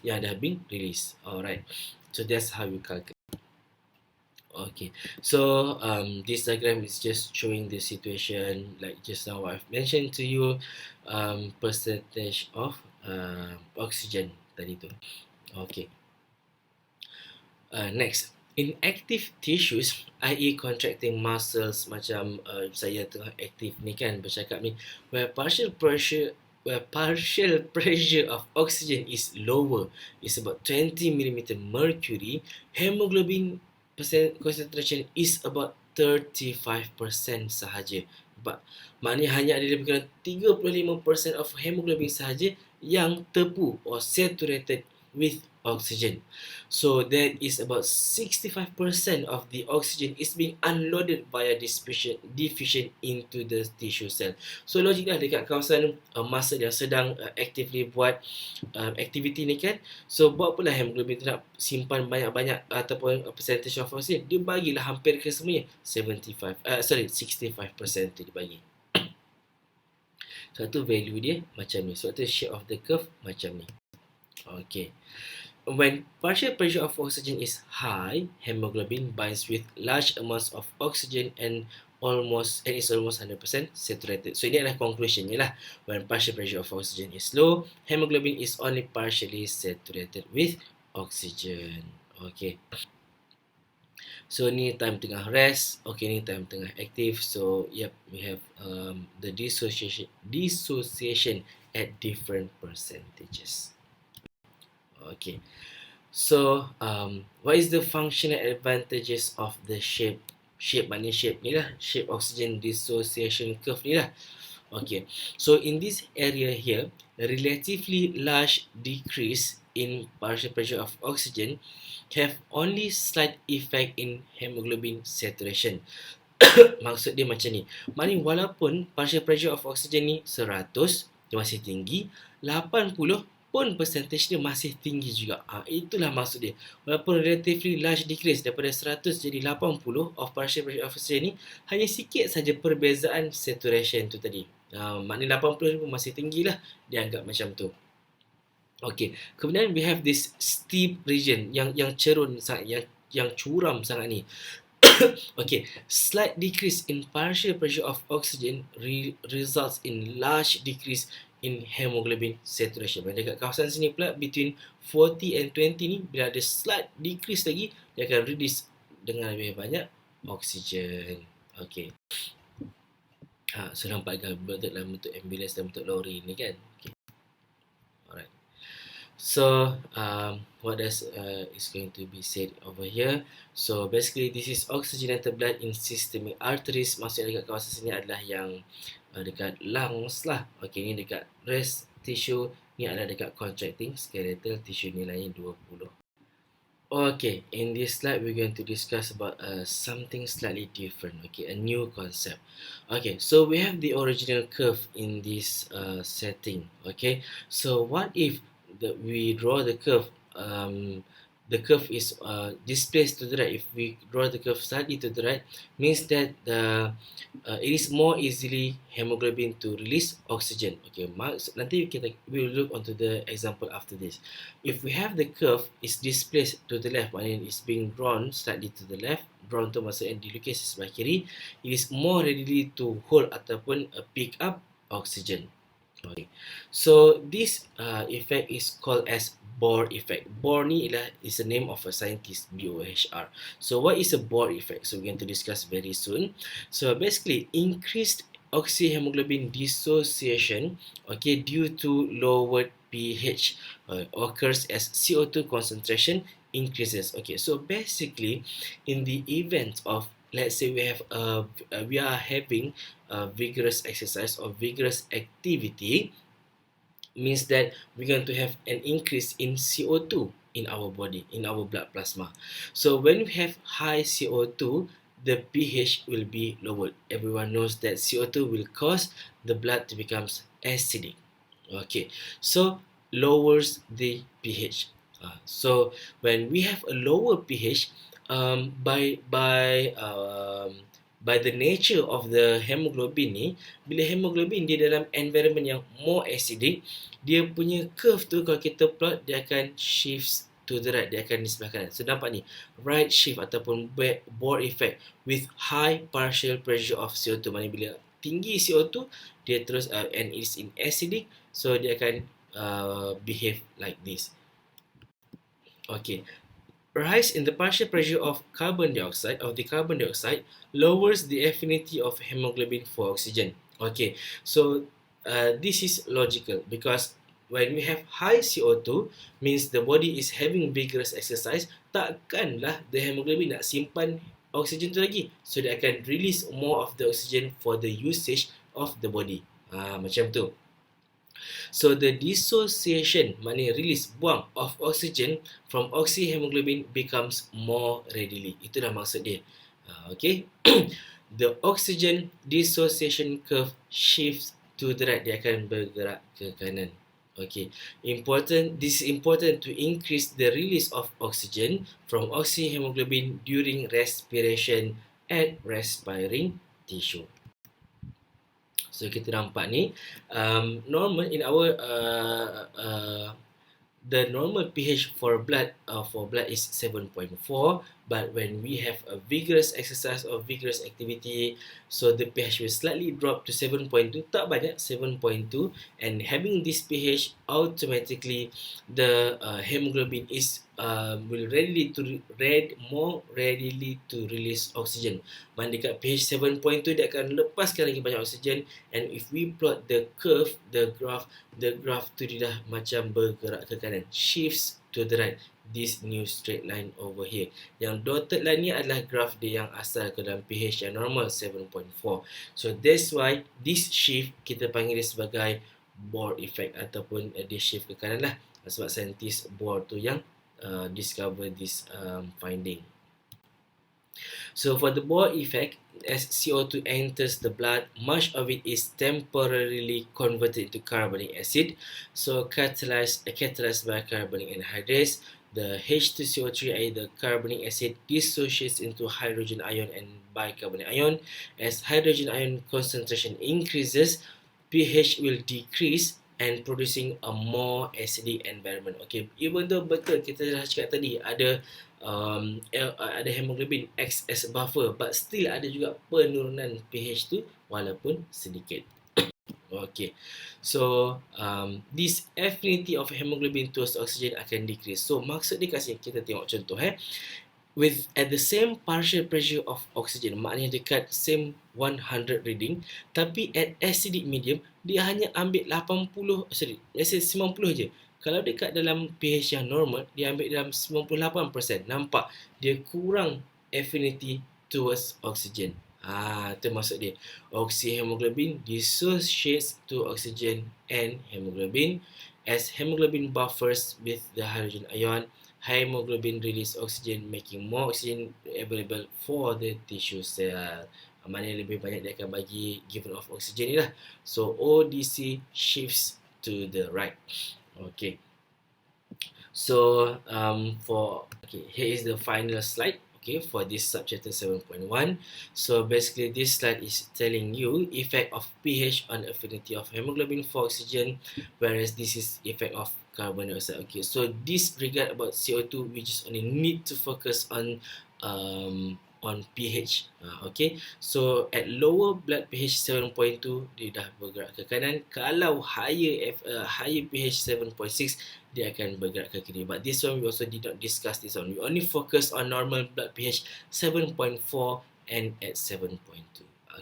yang dah being released. Alright, so that's how you calculate. Okay, so this diagram is just showing the situation like just now I've mentioned to you, percentage of oxygen tadi tu. Okay, next, in active tissues, i.e. contracting muscles, macam saya tengah aktif ni kan bercakap ni, where partial pressure of oxygen is lower, is about 20 mm mercury, hemoglobin concentration is about 35% sahaja. Maknanya hanya ada lebih kurang 35% of hemoglobin sahaja yang terpu or saturated with oxygen. So that is about 65% of the oxygen is being unloaded via diffusion into the tissue cell. So logik lah dekat kawasan muscle yang sedang actively buat activity ni kan. So buat pula hemoglobin tu nak simpan banyak-banyak ataupun percentage of oxygen, dia bagilah hampir ke semuanya 65% tu dia bagi. So tu value dia macam ni. So tu shape of the curve macam ni. Okay. When partial pressure of oxygen is high, hemoglobin binds with large amounts of oxygen and is almost 100% saturated. So ini adalah conclusionnya lah. When partial pressure of oxygen is low, hemoglobin is only partially saturated with oxygen. Okay. So ni time tengah rest. Okay, ni time tengah active. So yep, we have the dissociation at different percentages. Okay, so what is the functional advantages of the shape? Shape maknanya shape ni lah, shape oxygen dissociation curve ni lah. Okay, so in this area here, a relatively large decrease in partial pressure of oxygen have only slight effect in hemoglobin saturation. Maksud dia macam ni, maknanya walaupun partial pressure of oxygen ni 100, dia masih tinggi, 80 pun percentage dia masih tinggi juga. Itulah maksud dia. Walaupun relatively large decrease daripada 100 jadi 80 of partial pressure of oxygen ni, hanya sikit saja perbezaan saturation tu tadi. Maknanya 80 pun masih tinggi lah, dia anggap macam tu. Okay, kemudian we have this steep region yang cerun sangat, yang curam sangat ni. Okay, slight decrease in partial pressure of oxygen results in large decrease in hemoglobin saturation. Dekat kawasan sini pula, between 40 and 20 ni, bila ada slight decrease lagi, dia akan release dengan lebih banyak oksigen. Okay. So nampak bentuk dalam bentuk ambulans dan bentuk lori ni kan. Okay. Alright. So what is going to be said over here? So basically this is oxygenated blood in systemic arteries. Maksudnya dekat kawasan sini adalah yang dekat lungs lah. Okay, ni dekat rest tissue, ni adalah dekat contracting skeletal tissue, nilainya 20. Okay, in this slide we're going to discuss about something slightly different. Okay, a new concept. Okay, so we have the original curve in this setting. Okay, so what if we draw the curve, the curve is displaced to the right, if we draw the curve slightly to the right, means that it is more easily hemoglobin to release oxygen. Okay, nanti we will look onto the example after this. If we have the curve is displaced to the left, maknanya it's being drawn slightly to the left, drawn tu maksudnya dilukis sebelah kiri, it is more readily to hold ataupun pick up oxygen. Okay, so this effect is called as Bohr effect. Bohr ni is the name of a scientist, BOHR. So what is a Bohr effect? So we're going to discuss very soon. So basically, increased oxyhemoglobin dissociation, okay, due to lowered pH occurs as CO2 concentration increases. Okay, so basically, in the event of, let's say we are having vigorous exercise or vigorous activity, means that we're going to have an increase in CO2 in our body, in our blood plasma. So when we have high CO2, the pH will be lowered. Everyone knows that CO2 will cause the blood to become acidic. Okay, so lowers the pH. So when we have a lower pH, by the nature of the hemoglobin ni, bila hemoglobin dia dalam environment yang more acidic, dia punya curve tu kalau kita plot, dia akan shift to the right, dia akan di sebelah kanan. So nampak ni, right shift ataupun Bohr effect with high partial pressure of CO2. Maknanya bila tinggi CO2, dia terus and is in acidic, so dia akan behave like this. Okay, rise in the partial pressure of the carbon dioxide lowers the affinity of hemoglobin for oxygen. Okay, so this is logical because when we have high CO2, means the body is having vigorous exercise, takkanlah the hemoglobin nak simpan oxygen tu lagi, so dia akan release more of the oxygen for the usage of the body. Macam tu. So the dissociation, maknanya release, buang of oxygen from oxyhemoglobin becomes more readily. Itulah maksud dia. Okay. The oxygen dissociation curve shifts to the right. Dia akan bergerak ke kanan. Okay. This is important to increase the release of oxygen from oxyhemoglobin during respiration at respiring tissue. So kita nampak ni, normal in our the normal pH for blood is 7.4, but when we have a vigorous exercise or vigorous activity, so the pH will slightly drop to 7.2, tak banyak, 7.2, and having this pH, automatically the hemoglobin is will more readily to release oxygen. Mana dekat pH 7.2 dia akan lepaskan lagi banyak oksigen, and if we plot the curve, the graph tu dia dah macam bergerak ke kanan, shifts to the right, this new straight line over here. Yang dotted line ni adalah graph dia yang asal ke dalam pH yang normal 7.4. So that's why this shift kita panggil dia sebagai Bohr effect ataupun dia shift ke kanan lah, sebab saintis Bohr tu yang discover this finding. So for the Bohr effect, as CO2 enters the blood, much of it is temporarily converted into carbonic acid. So catalyzed by carbonic anhydrase, the H2CO3, the carbonic acid, dissociates into hydrogen ion and bicarbonate ion. As hydrogen ion concentration increases, pH will decrease and producing a more acidic environment. Okay, even though betul kita dah cakap tadi ada hemoglobin acts as a buffer, but still ada juga penurunan pH tu walaupun sedikit. Okay, so this affinity of hemoglobin towards oxygen akan decrease. So maksud dia kasi kita tengok contoh with at the same partial pressure of oxygen, maknanya dekat same 100 reading, tapi at acidic medium dia hanya ambil 90 je. Kalau dekat dalam pH yang normal, dia ambil dalam 98%. Nampak dia kurang affinity towards oxygen. Itu maksud dia. Oxyhemoglobin dissociates to oxygen and hemoglobin. As hemoglobin buffers with the hydrogen ion, hemoglobin release oxygen, making more oxygen available for the tissue cell. Mana lebih banyak dia akan bagi given of oxygen ni lah. So ODC shifts to the right. Okay. So here is the final slide, okay, for this subchapter 7.1. So basically this slide is telling you effect of pH on affinity of hemoglobin for oxygen, whereas this is effect of carbon dioxide. Okay, so this regard about CO2, which is only need to focus on pH. Okay, so at lower blood pH 7.2 dia dah bergerak ke kanan. Kalau higher pH 7.6 dia akan bergerak ke kiri. But this one we also did not discuss this one. We only focus on normal blood pH 7.4 and at 7.2.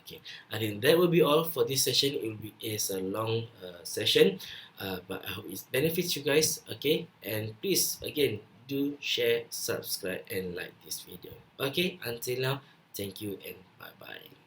Okay, I think that will be all for this session. It's a long session, but I hope it benefits you guys. Okay, and please again do share, subscribe, and like this video. Okay, until now, thank you and bye bye.